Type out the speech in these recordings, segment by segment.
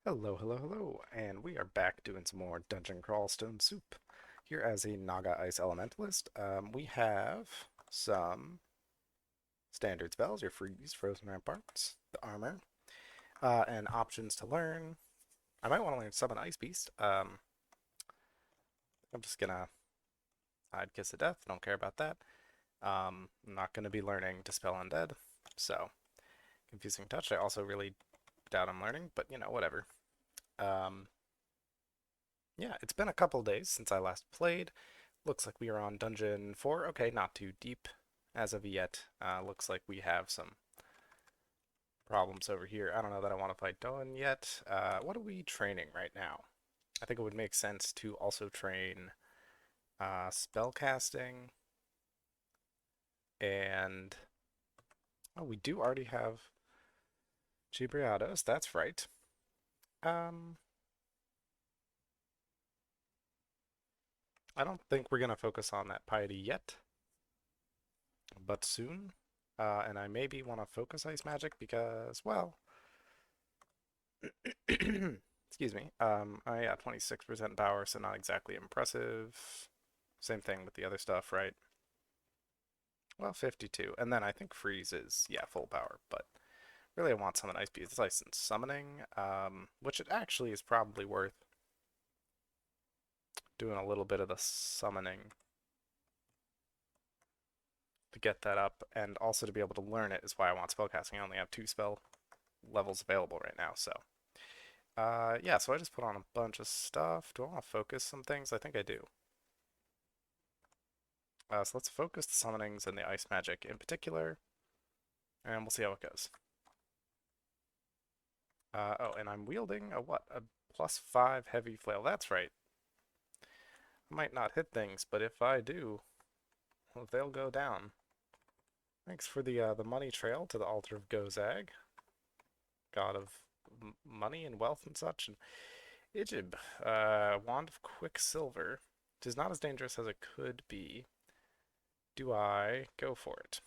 Hello, hello, hello, and we are back doing some more Dungeon Crawl Stone Soup. Here as a Naga Ice Elementalist, we have some standard spells, your freeze, frozen ramparts, the armor, and options to learn. I might want to learn summon Ice Beast. I'm just gonna hide Kiss of Death, don't care about that. I'm not gonna be learning Dispel Undead, so confusing touch. I also really doubt I'm learning, but whatever. Um, yeah, it's been a couple days since I last played. Looks like we are on dungeon 4. Okay, not too deep as of yet. Looks like we have some problems over here. I don't know that I want to fight Doan yet. What are we training right now? I think it would make sense to also train spellcasting and... Oh, we do already have Chiebriados, that's right. Um, I don't think we're going to focus on that piety yet, but soon. And I maybe want to focus ice magic because, well, excuse me. Yeah, 26% power, so not exactly impressive. Same thing with the other stuff, right? Well, 52. And then I think freeze is, yeah, full power, but really I want summon ice beast. It's ice and summoning, which it actually is probably worth doing a little bit of the summoning to get that up, and also to be able to learn it is why I want spellcasting. I only have 2 spell levels available right now, so. Yeah, so I just put on a bunch of stuff. Do I want to focus some things? I think I do. So let's focus the summonings and the ice magic in particular, and we'll see how it goes. Oh, and I'm wielding a what? A +5 heavy flail. That's right. I might not hit things, but if I do, well, they'll go down. Thanks for the money trail to the altar of Gozag, god of money and wealth and such. And Ijyb, wand of quicksilver. It is not as dangerous as it could be. Do I go for it?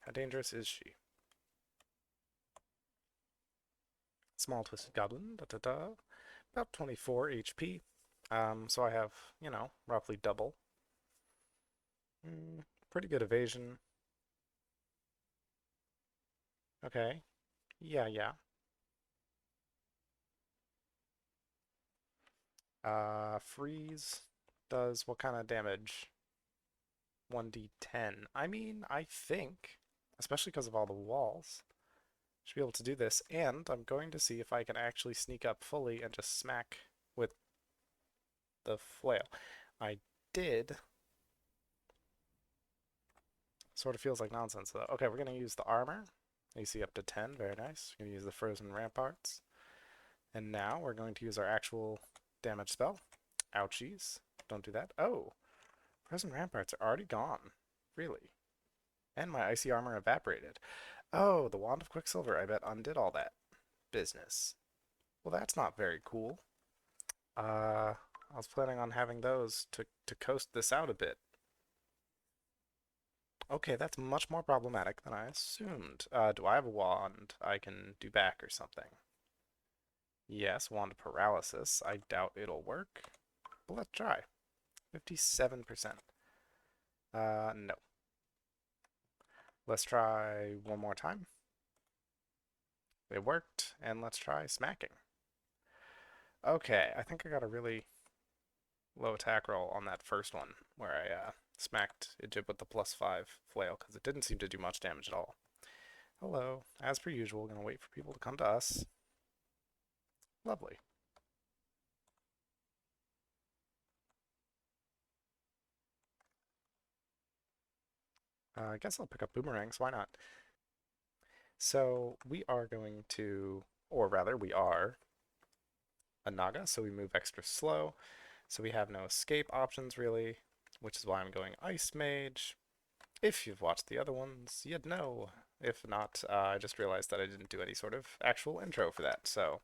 How dangerous is she? Small twisted goblin. Da da da. About 24 HP. So I have, roughly double. Pretty good evasion. Okay. Yeah, yeah. Freeze does what kind of damage? 1d10. I mean, I think, especially because of all the walls, should be able to do this. And I'm going to see if I can actually sneak up fully and just smack with the flail. I did. Sort of feels like nonsense though. Okay, we're going to use the armor. You see up to 10, very nice. We're going to use the frozen ramparts. And now we're going to use our actual damage spell. Ouchies. Don't do that. Oh, frozen ramparts are already gone. Really? And my icy armor evaporated. Oh, the wand of quicksilver, I bet undid all that business. Well, that's not very cool. I was planning on having those to coast this out a bit. Okay, that's much more problematic than I assumed. Do I have a wand I can do back or something? Yes, wand of paralysis. I doubt it'll work, but let's try. 57%. No. Let's try one more time. It worked, and let's try smacking. Okay, I think I got a really low attack roll on that first one, where I smacked Ijyb with the +5 flail, because it didn't seem to do much damage at all. Hello. As per usual, gonna wait for people to come to us. Lovely. I guess I'll pick up boomerangs, why not? So we are going to, or rather we are, a Naga, so we move extra slow. So we have no escape options really, which is why I'm going Ice Mage. If you've watched the other ones, you'd know. If not, I just realized that I didn't do any sort of actual intro for that. So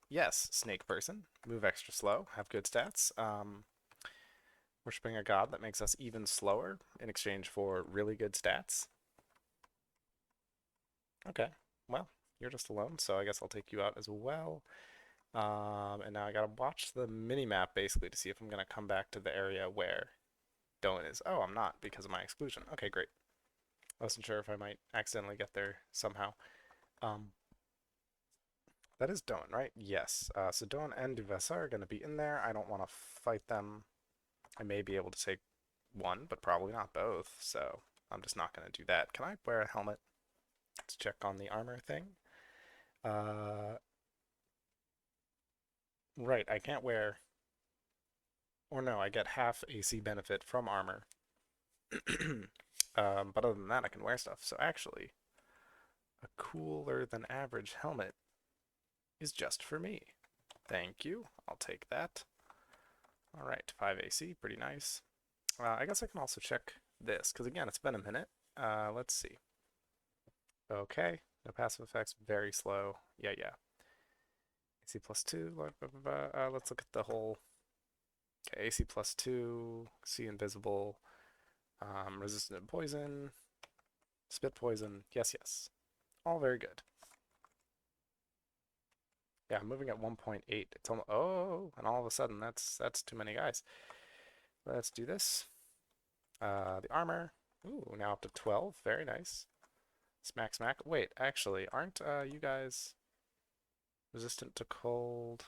yes, Snake Person, move extra slow, have good stats. Worshipping a god that makes us even slower in exchange for really good stats. Okay, well, you're just alone, so I guess I'll take you out as well. And now I gotta watch the mini-map basically to see if I'm gonna come back to the area where Doan is. Oh, I'm not because of my exclusion. Okay, great. I wasn't sure if I might accidentally get there somehow. Um, that is Doan, right? Yes. So Doan and Duvessa are gonna be in there. I don't want to fight them. I may be able to take one, but probably not both, so I'm just not gonna do that. Can I wear a helmet to check on the armor thing? Uh, right, I can't wear, or no, I get half AC benefit from armor. But other than that, I can wear stuff. So actually, a cooler than average helmet is just for me. Thank you. I'll take that. All right, 5 AC, pretty nice. I guess I can also check this, because again, it's been a minute. Let's see. Okay, no passive effects, very slow. Yeah, yeah. AC plus 2, blah, blah, blah, blah. Let's look at the whole. Okay, AC plus 2, see invisible, resistant to poison, spit poison. Yes, yes. All very good. Yeah, I'm moving at 1.8. It's almost, oh, and all of a sudden that's too many guys. Let's do this. The armor. Ooh, now up to 12. Very nice. Smack, smack. Wait, actually, aren't you guys resistant to cold?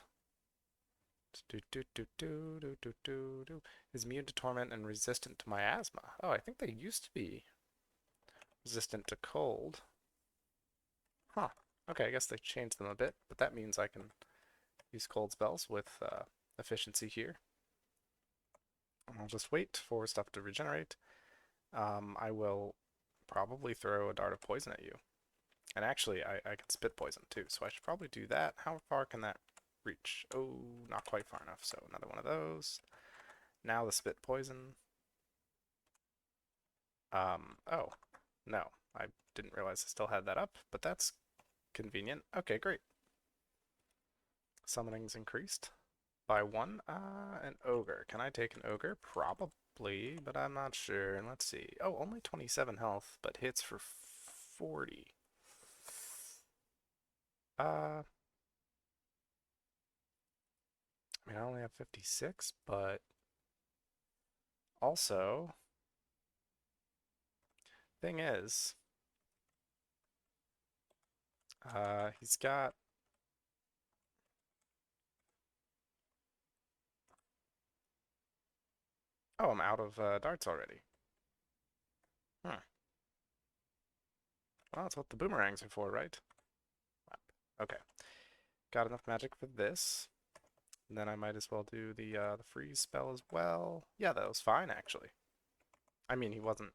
Do, do, do, do, do, do, do, do. Is immune to torment and resistant to miasma. Oh, I think they used to be resistant to cold. Huh. Okay, I guess they changed them a bit, but that means I can use cold spells with efficiency here. I'll just wait for stuff to regenerate. I will probably throw a dart of poison at you. And actually, I can spit poison too, so I should probably do that. How far can that reach? Oh, not quite far enough, so another one of those. Now the spit poison. Oh, no. I didn't realize I still had that up, but that's convenient. Okay, great. Summoning's increased by 1. An ogre. Can I take an ogre? Probably, but I'm not sure. And let's see. Oh, only 27 health, but hits for 40. I mean, I only have 56, but also, thing is, he's got. Oh, I'm out of darts already. Huh. Well, that's what the boomerangs are for, right? Okay. Got enough magic for this. And then I might as well do the freeze spell as well. Yeah, that was fine, actually. I mean, he wasn't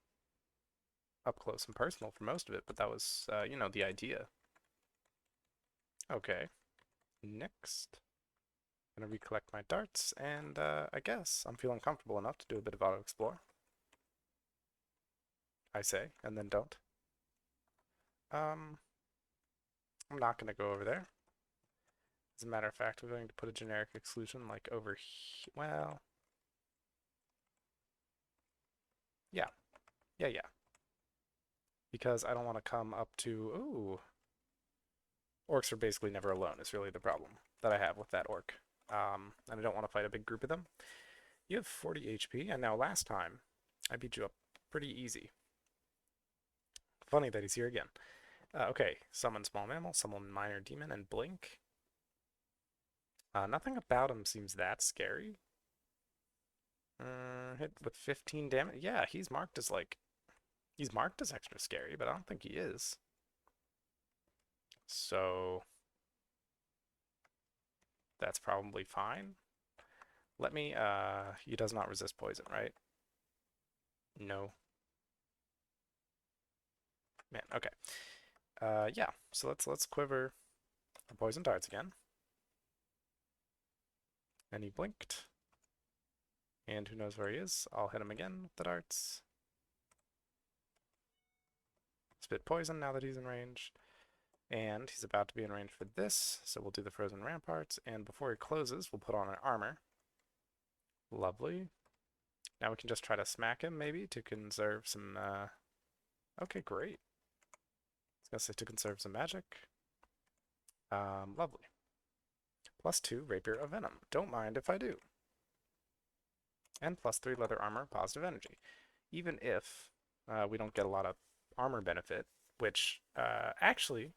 up close and personal for most of it, but that was, you know, the idea. Okay. Next. I'm gonna recollect my darts, and I guess I'm feeling comfortable enough to do a bit of auto-explore. I say, and then don't. I'm not gonna go over there. As a matter of fact, we're going to put a generic exclusion like over here. Well, yeah, yeah, yeah. Because I don't want to come up to. Ooh, orcs are basically never alone. Is really the problem that I have with that orc. And I don't want to fight a big group of them. You have 40 HP, and now last time I beat you up pretty easy. Funny that he's here again. Okay, summon small mammal, summon minor demon, and blink. Nothing about him seems that scary. Hit with 15 damage. Yeah, he's marked as like, he's marked as extra scary, but I don't think he is. So that's probably fine. Let me, he does not resist poison, right? No. Man, okay. Yeah, so let's quiver the poison darts again. And he blinked. And who knows where he is? I'll hit him again with the darts. Spit poison now that he's in range. And he's about to be in range for this, so we'll do the frozen ramparts. And before he closes, we'll put on our armor. Lovely. Now we can just try to smack him, maybe, to conserve some, Okay, great. I was gonna say to conserve some magic. Lovely. +2 rapier of venom. Don't mind if I do. And +3 leather armor, positive energy. Even if we don't get a lot of armor benefit, which actually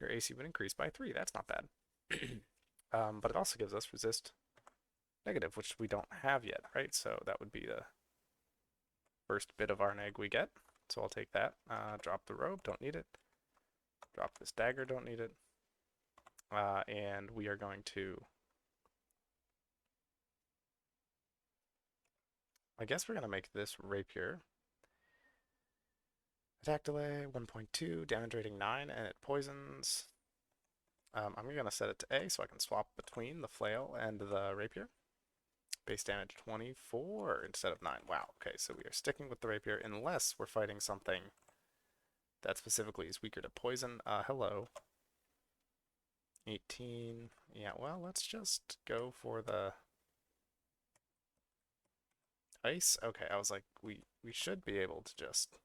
your AC would increase by 3. That's not bad. But it also gives us resist negative, which we don't have yet, right? So that would be the first bit of our neg we get. So I'll take that. Drop the robe, don't need it. Drop this dagger, don't need it. And we are going to... I guess we're going to make this rapier. Attack delay 1.2, damage rating 9, and it poisons. I'm going to set it to A so I can swap between the flail and the rapier. Base damage 24 instead of 9. Wow, okay, so we are sticking with the rapier unless we're fighting something that specifically is weaker to poison. Hello. 18. Yeah, well, let's just go for the ice. Okay, I was like, we should be able to just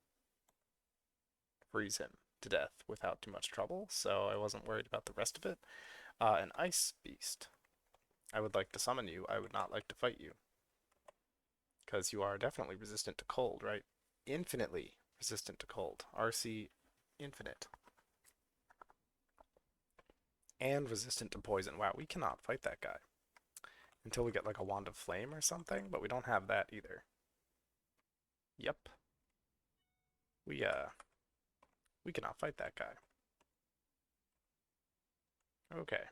freeze him to death without too much trouble, so I wasn't worried about the rest of it. An ice beast. I would like to summon you. I would not like to fight you. Because you are definitely resistant to cold, right? Infinitely resistant to cold. RC infinite. And resistant to poison. Wow, we cannot fight that guy. Until we get like a wand of flame or something, but we don't have that either. Yep. We cannot fight that guy. Okay.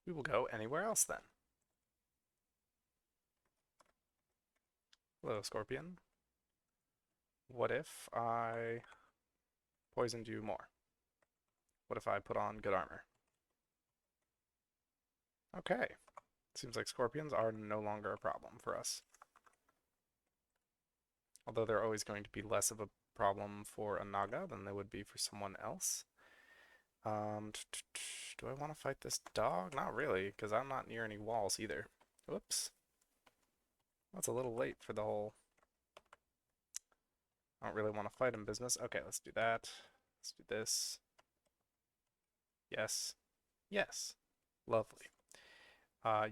We will go anywhere else then. Hello, Scorpion. What if I poisoned you more? What if I put on good armor? Okay. Seems like scorpions are no longer a problem for us. Although they're always going to be less of a problem for a Naga than they would be for someone else. Do I want to fight this dog? Not really, because I'm not near any walls either. Whoops. That's a little late for the whole... I don't really want to fight him business. Okay, let's do that. Let's do this. Yes. Yes. Lovely.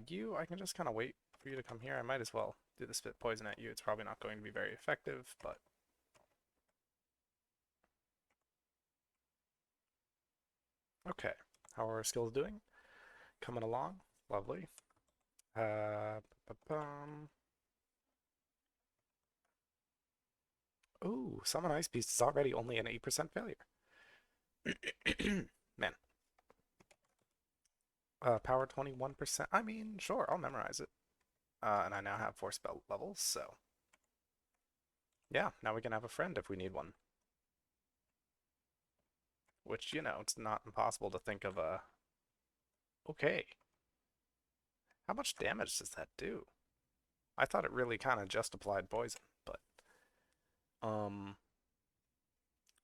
You, I can just kind of wait for you to come here. I might as well do the spit poison at you. It's probably not going to be very effective, but... Okay. How are our skills doing? Coming along? Lovely. Ooh, Summon Ice Beast is already only an 8% failure. Man. Power 21%. I mean, sure, I'll memorize it. And I now have 4 spell levels, so... Yeah, now we can have a friend if we need one. Which, you know, it's not impossible to think of a... Okay. How much damage does that do? I thought it really kind of just applied poison, but...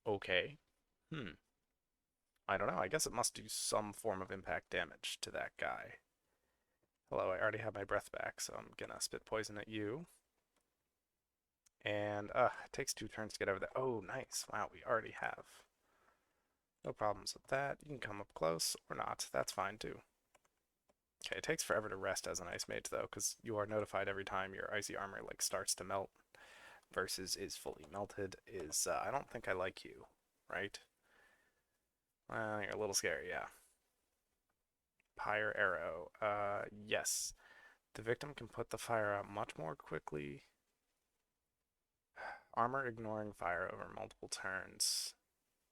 Okay. I don't know, I guess it must do some form of impact damage to that guy. Hello, I already have my breath back, so I'm gonna spit poison at you. And, it takes 2 turns to get over there. Oh, nice. Wow, we already have. No problems with that. You can come up close or not. That's fine, too. Okay, it takes forever to rest as an ice mage, though, because you are notified every time your icy armor, like, starts to melt versus is fully melted is, I don't think I like you, right? Well, you're a little scary, yeah. Pyre arrow. Yes. The victim can put the fire out much more quickly. Armor ignoring fire over multiple turns.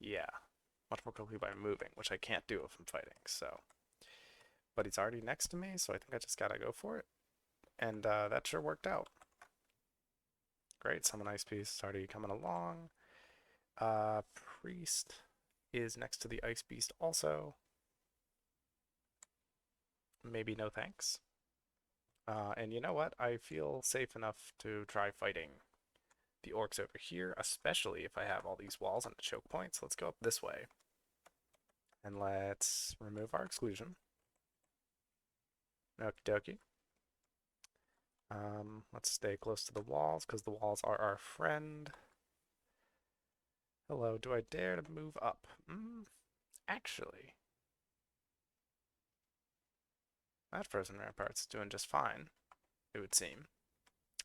Yeah. Much more quickly by moving, which I can't do if I'm fighting, so. But he's already next to me, so I think I just gotta go for it. And that sure worked out. Great, summon Ice Beast is already coming along. Priest is next to the Ice Beast also. Maybe no thanks. And you know what? I feel safe enough to try fighting the orcs over here, especially if I have all these walls and choke points. Let's go up this way. And let's remove our exclusion. Okie dokie. Let's stay close to the walls, because the walls are our friend. Hello, do I dare to move up? Actually. That frozen rampart's doing just fine, it would seem.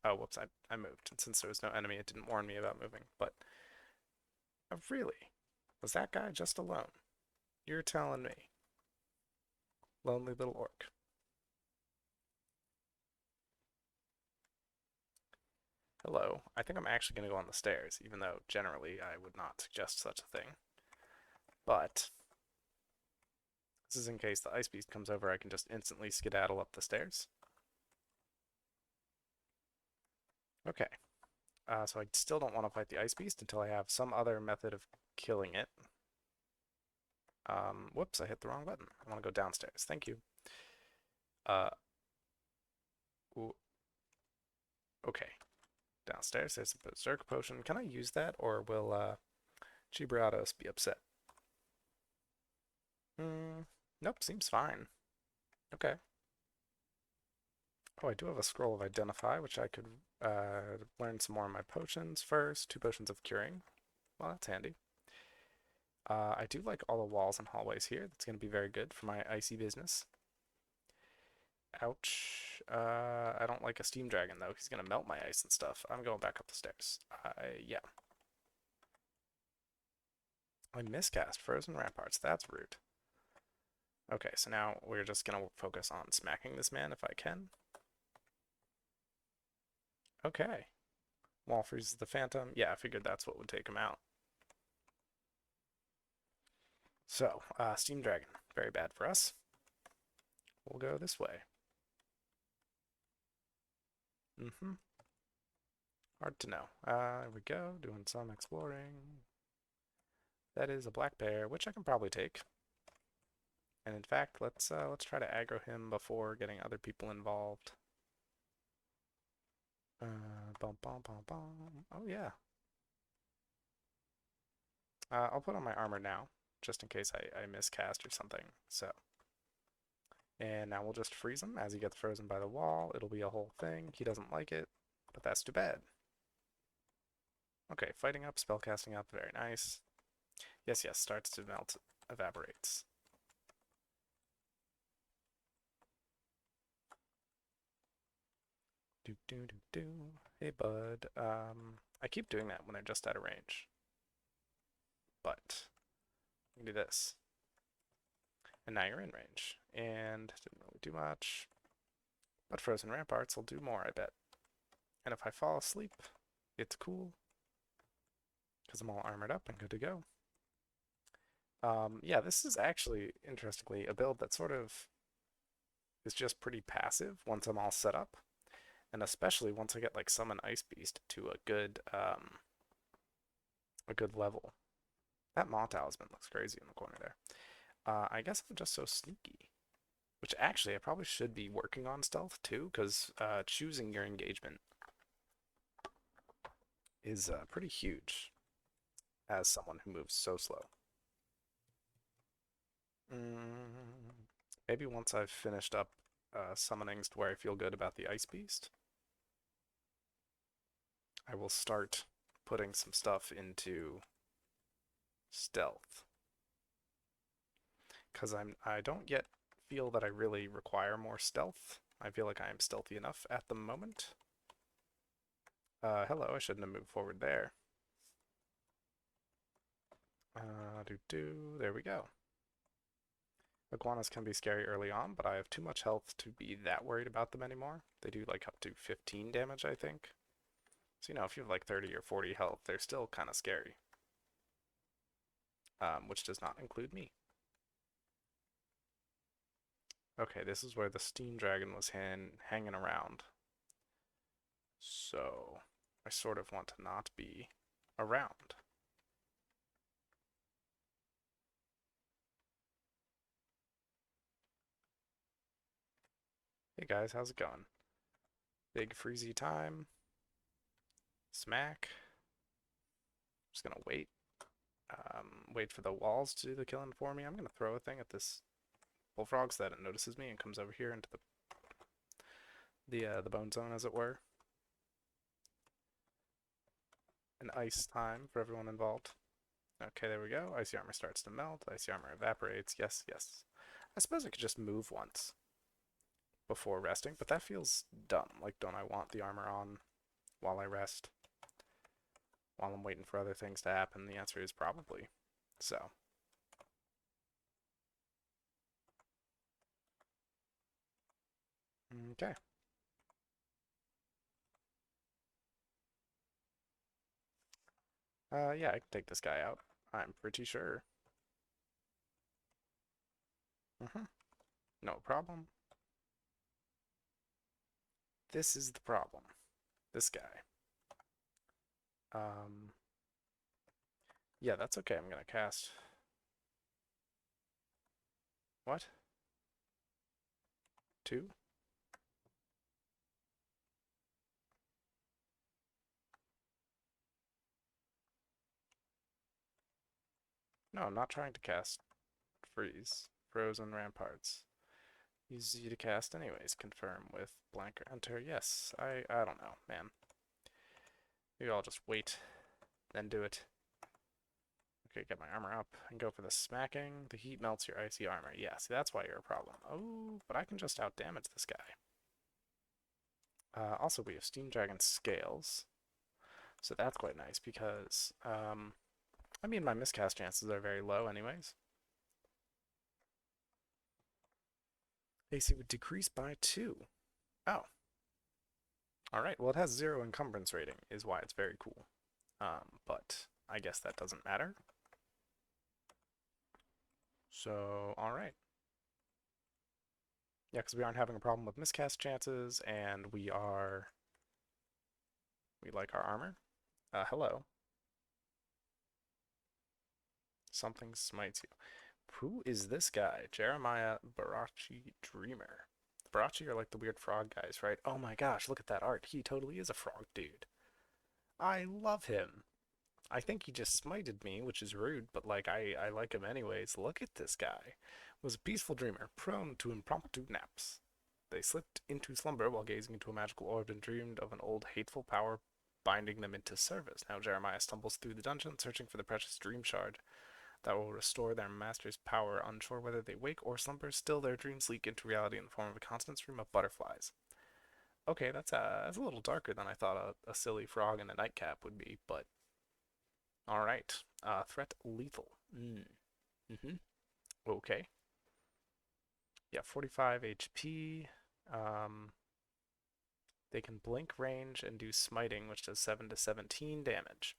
Oh, whoops, I moved. And since there was no enemy, it didn't warn me about moving. But, really? Was that guy just alone? You're telling me. Lonely little orc. Hello. I think I'm actually going to go on the stairs, even though generally I would not suggest such a thing. But this is in case the ice beast comes over, I can just instantly skedaddle up the stairs. Okay. So I still don't want to fight the ice beast until I have some other method of killing it. Whoops, I hit the wrong button. I want to go downstairs. Thank you. Ooh. Okay. Downstairs, there's a berserk potion. Can I use that, or will Chiebriados be upset? Nope, seems fine. Okay. Oh, I do have a scroll of identify, which I could learn some more of my potions first. 2 potions of curing. Well, that's handy. I do like all the walls and hallways here. That's going to be very good for my icy business. Ouch. I don't like a steam dragon, though. He's going to melt my ice and stuff. I'm going back up the stairs. Yeah. I miscast frozen ramparts. That's rude. Okay, so now we're just going to focus on smacking this man if I can. Okay. Wall freezes the phantom. Yeah, I figured that's what would take him out. So, steam dragon. Very bad for us. We'll go this way. Hard to know. There we go, doing some exploring. That is a black bear, which I can probably take. And in fact, let's try to aggro him before getting other people involved. Bum, bum, bum, bum. Oh yeah. I'll put on my armor now, just in case I miscast or something. So. And now we'll just freeze him as he gets frozen by the wall. It'll be a whole thing. He doesn't like it, but that's too bad. Okay, fighting up, spellcasting up, very nice. Yes, yes, starts to melt, evaporates. Do do do do. Hey, bud. I keep doing that when they're just out of range. But we can do this. And now you're in range. And didn't really do much. But frozen ramparts will do more, I bet. And if I fall asleep, it's cool. Because I'm all armored up and good to go. Yeah, this is actually, interestingly, a build that sort of is just pretty passive once I'm all set up. And especially once I get like Summon Ice Beast to a good level. That Maw Talisman looks crazy in the corner there. I guess I'm just so sneaky. Which actually I probably should be working on stealth too, because choosing your engagement is pretty huge as someone who moves so slow. Maybe once I've finished up summonings to where I feel good about the Ice Beast, I will start putting some stuff into stealth. Because I don't yet feel that I really require more stealth. I feel like I am stealthy enough at the moment. Hello, I shouldn't have moved forward there. There we go. Iguanas can be scary early on, but I have too much health to be that worried about them anymore. They do like up to 15 damage, I think. So, if you have like 30 or 40 health, they're still kind of scary. Which does not include me. Okay, this is where the steam dragon was hanging around. So, I sort of want to not be around. Hey guys, how's it going? Big freezy time. Smack. Just gonna wait. Wait for the walls to do the killing for me. I'm gonna throw a thing at this bullfrog so that it notices me and comes over here into the bone zone, as it were. An ice time for everyone involved. Okay, there we go. Icy armor starts to melt. Icy armor evaporates. Yes, yes. I suppose I could just move once. before resting, but that feels dumb. Like, don't I want the armor on while I rest? While I'm waiting for other things to happen? The answer is probably. So. Okay. Yeah, I can take this guy out. I'm pretty sure. No problem. This is the problem. This guy. Um, yeah, that's okay. I'm gonna cast. What? 2? No, I'm not trying to cast freeze. Frozen ramparts. Easy to cast anyways. Confirm with blank or enter. Yes, I don't know, man. Maybe I'll just wait, then do it. Okay, get my armor up and go for the smacking. The heat melts your icy armor. Yeah, see, that's why you're a problem. Oh, but I can just out-damage this guy. Also, we have Steam Dragon Scales. So that's quite nice because, I mean, my miscast chances are very low anyways. AC would decrease by 2. Oh. Alright, well it has 0 encumbrance rating, is why it's very cool. But I guess that doesn't matter. So, alright. Yeah, because we aren't having a problem with miscast chances, and we like our armor. Hello. Something smites you. Who is this guy? Jeremiah Barachi Dreamer. The Barachi are like the weird frog guys, right? Oh my gosh, look at that art. He totally is a frog dude. I love him. I think he just smited me, which is rude, but like I like him anyways. Look at this guy. Was a peaceful dreamer, prone to impromptu naps. They slipped into slumber while gazing into a magical orb and dreamed of an old hateful power binding them into service. Now Jeremiah stumbles through the dungeon, searching for the precious dream shard that will restore their master's power. Unsure whether they wake or slumber, still their dreams leak into reality in the form of a constant stream of butterflies. Okay, that's a little darker than I thought a silly frog in a nightcap would be, but alright. Threat lethal. Mm-hmm. Okay. Yeah, 45 HP. Um, they can blink range and do smiting, which does 7 to 17 damage.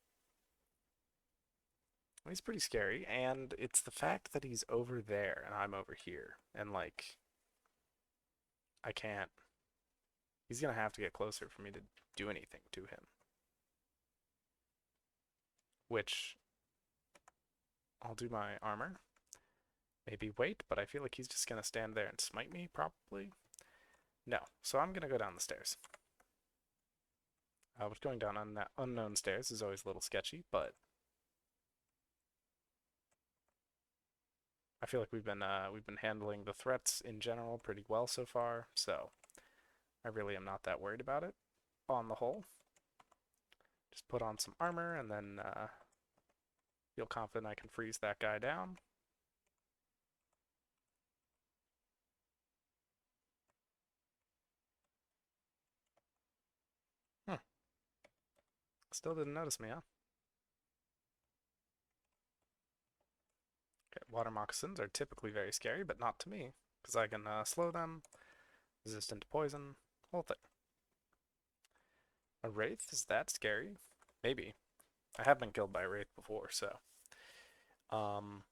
He's pretty scary, and it's the fact that he's over there and I'm over here, and like, I can't. He's gonna have to get closer for me to do anything to him. Which, I'll do my armor. Maybe wait, but I feel like he's just gonna stand there and smite me, probably. No, so I'm gonna go down the stairs. Which going down unknown stairs is always a little sketchy, but I feel like we've been handling the threats in general pretty well so far, so I really am not that worried about it on the whole. Just put on some armor and then feel confident I can freeze that guy down. Still didn't notice me, huh? Okay, water moccasins are typically very scary, but not to me, because I can slow them, resistant to poison, whole thing. A wraith? Is that scary? Maybe. I have been killed by a wraith before, so. Um,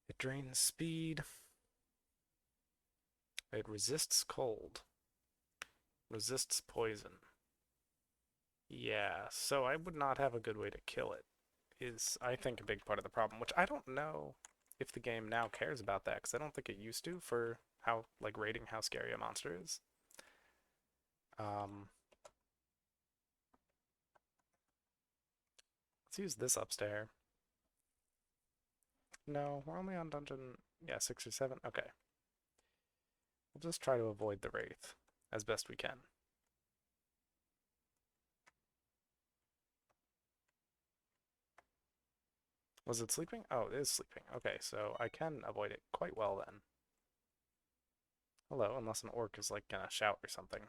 it drains speed. It resists cold. Resists poison. Yeah, so I would not have a good way to kill it, is, I think, a big part of the problem, which I don't know if the game now cares about that, because I don't think it used to for how, like, rating how scary a monster is. Let's use this upstairs. No, we're only on dungeon, yeah, 6 or 7. Okay. We'll just try to avoid the wraith as best we can. Was it sleeping? Oh, it is sleeping. Okay, so I can avoid it quite well then. Hello, unless an orc is like gonna shout or something.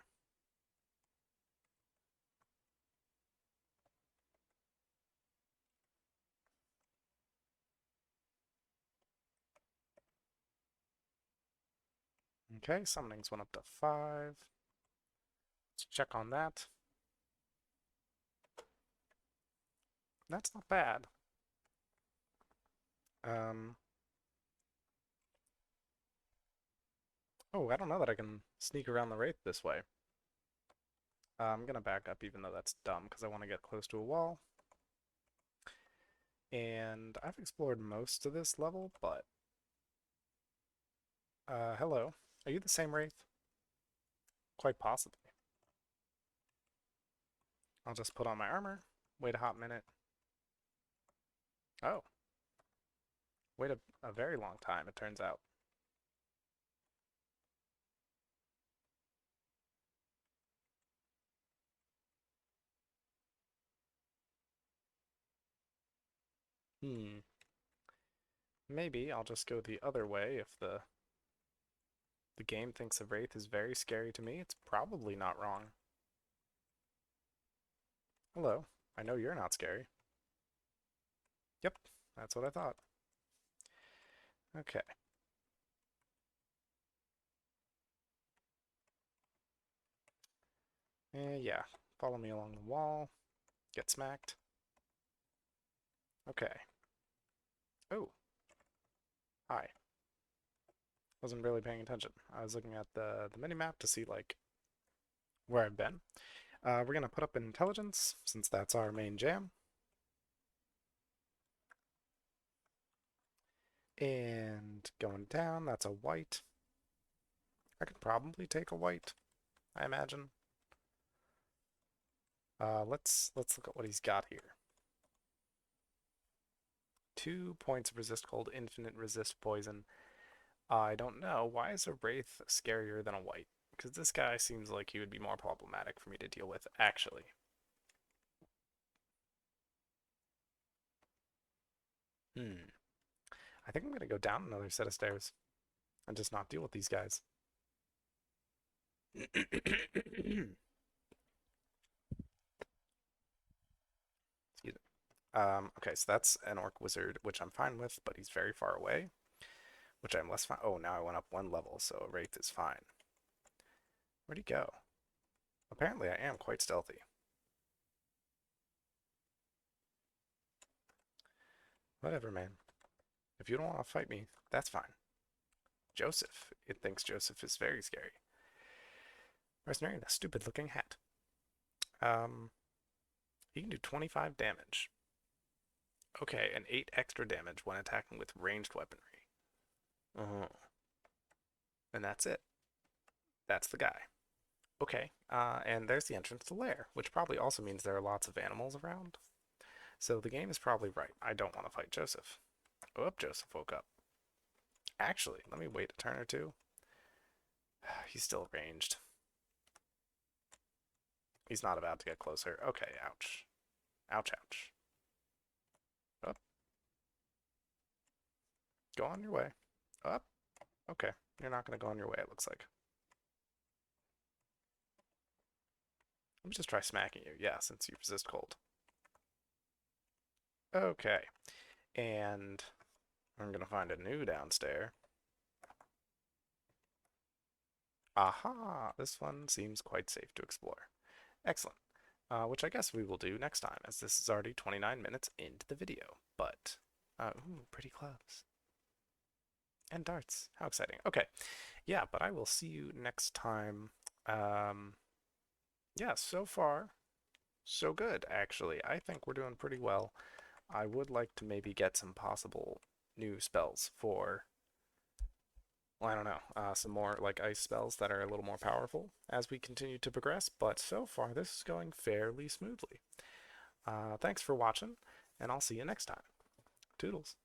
Okay, summonings went up to 5. Let's check on that. That's not bad. Oh, I don't know that I can sneak around the wraith this way. I'm gonna back up even though that's dumb because I want to get close to a wall. And I've explored most of this level, but... hello. Are you the same wraith? Quite possibly. I'll just put on my armor, wait a hot minute. Oh. Wait a very long time, it turns out. Maybe I'll just go the other way if the game thinks a wraith is very scary to me. It's probably not wrong. Hello. I know you're not scary. Yep, that's what I thought. Okay. Yeah, follow me along the wall. Get smacked. Okay. Oh. Hi. Wasn't really paying attention. I was looking at the mini-map to see, like, where I've been. We're going to put up intelligence, since that's our main jam. And going down, that's a white. I could probably take a white, I imagine. Let's look at what he's got here. 2 points of resist cold, infinite resist poison. I don't know. Why is a wraith scarier than a white? Because this guy seems like he would be more problematic for me to deal with, actually. I think I'm going to go down another set of stairs and just not deal with these guys. Excuse me. Okay, so that's an orc wizard, which I'm fine with, but he's very far away, which I'm less fine. Oh, now I went up 1 level, so a wraith is fine. Where'd he go? Apparently I am quite stealthy. Whatever, man. If you don't want to fight me, that's fine. Joseph. It thinks Joseph is very scary. Mercenary in a stupid looking hat. He can do 25 damage. Okay, and 8 extra damage when attacking with ranged weaponry. And that's it. That's the guy. Okay, and there's the entrance to the lair, which probably also means there are lots of animals around. So the game is probably right. I don't want to fight Joseph. Oh, Joseph woke up. Actually, let me wait a turn or two. He's still ranged. He's not about to get closer. Okay, ouch. Ouch, ouch. Up. Go on your way. Up. Okay, you're not going to go on your way, it looks like. Let me just try smacking you. Yeah, since you resist cold. Okay. And I'm going to find a new downstairs. Aha! This one seems quite safe to explore. Excellent. Which I guess we will do next time, as this is already 29 minutes into the video. But, ooh, pretty close. And darts. How exciting. Okay. Yeah, but I will see you next time. Yeah, so far, so good, actually. I think we're doing pretty well. I would like to maybe get some possible new spells for, well, I don't know, some more like ice spells that are a little more powerful as we continue to progress, but so far this is going fairly smoothly. Thanks for watching, and I'll see you next time. Toodles.